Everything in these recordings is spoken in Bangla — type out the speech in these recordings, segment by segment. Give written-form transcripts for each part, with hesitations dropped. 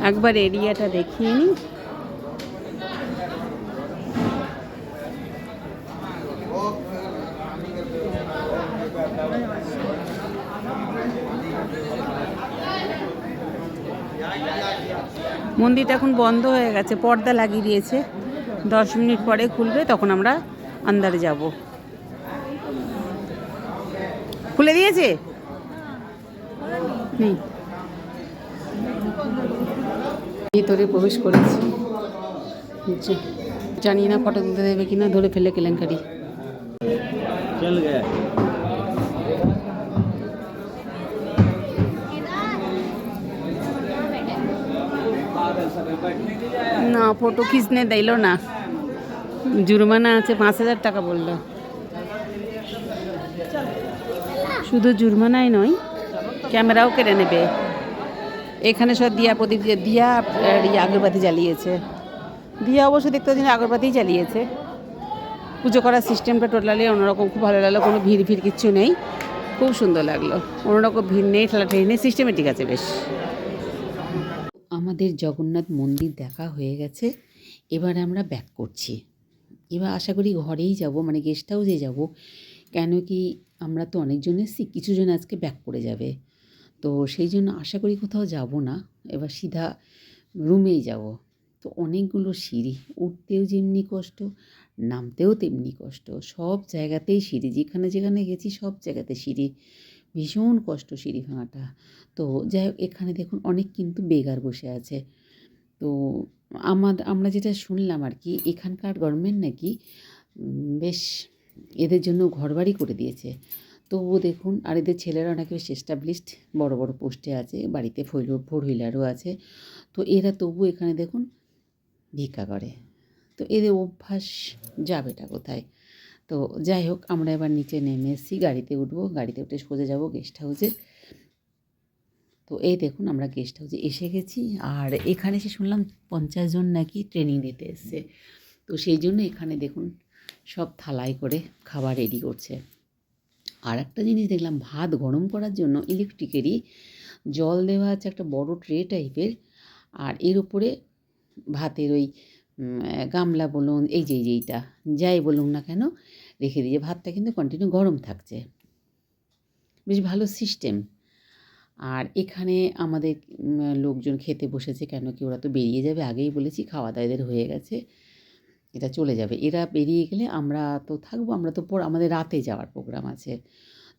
একবার এরিয়াটা দেখিয়ে নিই। মন্দিরটা এখন বন্ধ হয়ে গেছে, পর্দা লাগিয়ে দিয়েছে। 10 মিনিট পরে খুলবে, তখন আমরা আন্দারে যাব। খুলে দিয়েছে? নেই। ভিতরে প্রবেশ করেছি। জানি না ফটো তুলতে দেবে কিনা, ধরে ফেলে কেলেঙ্কারি। না, ফটো খিচনে দিল না, জুরমানা আছে 5,000 টাকা বললো। শুধু জুরমানাই নয়, ক্যামেরাও কেড়ে নেবে। এখানে সব দিয়া প্রদীপ দিয়া আগরবাতি জ্বালিয়েছে। দিয়া অবশ্য দেখতে পাচ্ছি আগরবাতি জ্বালিয়েছে। পুজো করার সিস্টেমটা টোটালি অন্যরকম, খুব ভালো লাগলো। কোনো ভিড় কিচ্ছু নেই, খুব সুন্দর লাগলো। অন্যরকম ভিড় নেই, ঠেলাঠেলি নেই, সিস্টেমেটিক আছে বেশ। আমাদের জগন্নাথ মন্দির দেখা হয়ে গেছে, এবার আমরা ব্যাক করছি। এবার আশা করি ঘরেই যাব, মানে গেস্ট হাউসে যাব। কেন কি আমরা তো অনেকজন এসেছি, কিছু জন আজকে ব্যাক করে যাবে, তো সেই জন্য আশা করি কোথাও যাব না, এবার সিধা রুমেই যাব। তো অনেকগুলো সিঁড়ি, উঠতেও যেমনি কষ্ট, নামতেও তেমনি কষ্ট। সব জায়গাতেই সিঁড়ি, যেখানে যেখানে গেছি সব জায়গাতে সিঁড়ি, ভীষণ কষ্ট সিঁড়ি ভাঙাটা। তো যাই হোক, এখানে দেখুন অনেক কিন্তু বেগার বসে আছে। তো আমরা যেটা শুনলাম আর কি, এখানকার গভর্নমেন্ট নাকি বেশ এদের জন্য ঘরবাড়ি করে দিয়েছে। তবুও দেখুন, আর এদের ছেলেরা নাকি বেশ এস্টাবলিশড, বড় বড় পোস্টে আছে, বাড়িতে 4 হুইলারও আছে। তো এরা তবু এখানে দেখুন ভিক্ষা করে। তো এদের অভ্যাস যাবেটা কোথায়? তো যাই হোক, আমরা এবার নিচে নেমে এসেছি, গাড়িতে উঠবো, গাড়িতে উঠে সোজা যাব গেস্ট হাউসে। তো এই দেখুন আমরা গেস্ট হাউসে এসে গেছি। আর এখানে এসে শুনলাম 50 জন নাকি ট্রেনিং দিতে এসছে। তো সেই জন্য এখানে দেখুন সব থালায় করে খাবার রেডি করছে। আর একটা জিনিস দেখলাম, ভাত গরম করার জন্য ইলেকট্রিকেরই জল দেওয়া আছে একটা বড় ট্রে টাইপের, আর এর উপরে ভাতের ওই গামলা বলুন, এইটা যাই বলুন না কেন, রেখে দিয়ে ভাতটা কিন্তু কন্টিনিউ গরম থাকছে, বেশ ভালো সিস্টেম। আর এখানে আমাদের লোকজন খেতে বসেছে, কেন কি ওরা তো বেরিয়ে যাবে, আগেই বলেছি খাওয়া দাওয়া এদের হয়ে গেছে, এটা চলে যাবে। এরা বেরিয়ে গেলে আমরা তো থাকবো, আমরা তো আমাদের রাতে যাওয়ার প্রোগ্রাম আছে।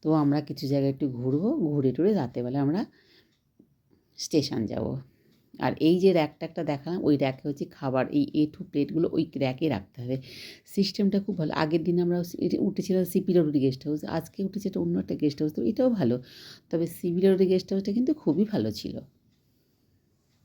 তো আমরা কিছু জায়গায় একটু ঘুরবো, ঘুরে টুরে রাতেবেলা আমরা স্টেশন যাব। আর এই যে র্যাকটা একটা দেখালাম, ওই র্যাকে হচ্ছে খাবার, এই A2 প্লেটগুলো ওই র্যাকে রাখতে হবে। সিস্টেমটা খুব ভালো। আগের দিন আমরা উঠেছিলাম CP রোড গেস্ট হাউস, আজকে উঠেছে এটা অন্য একটা গেস্ট হাউস, তো এটাও ভালো। তবে CP রোড গেস্ট হাউসটা কিন্তু খুবই ভালো ছিল।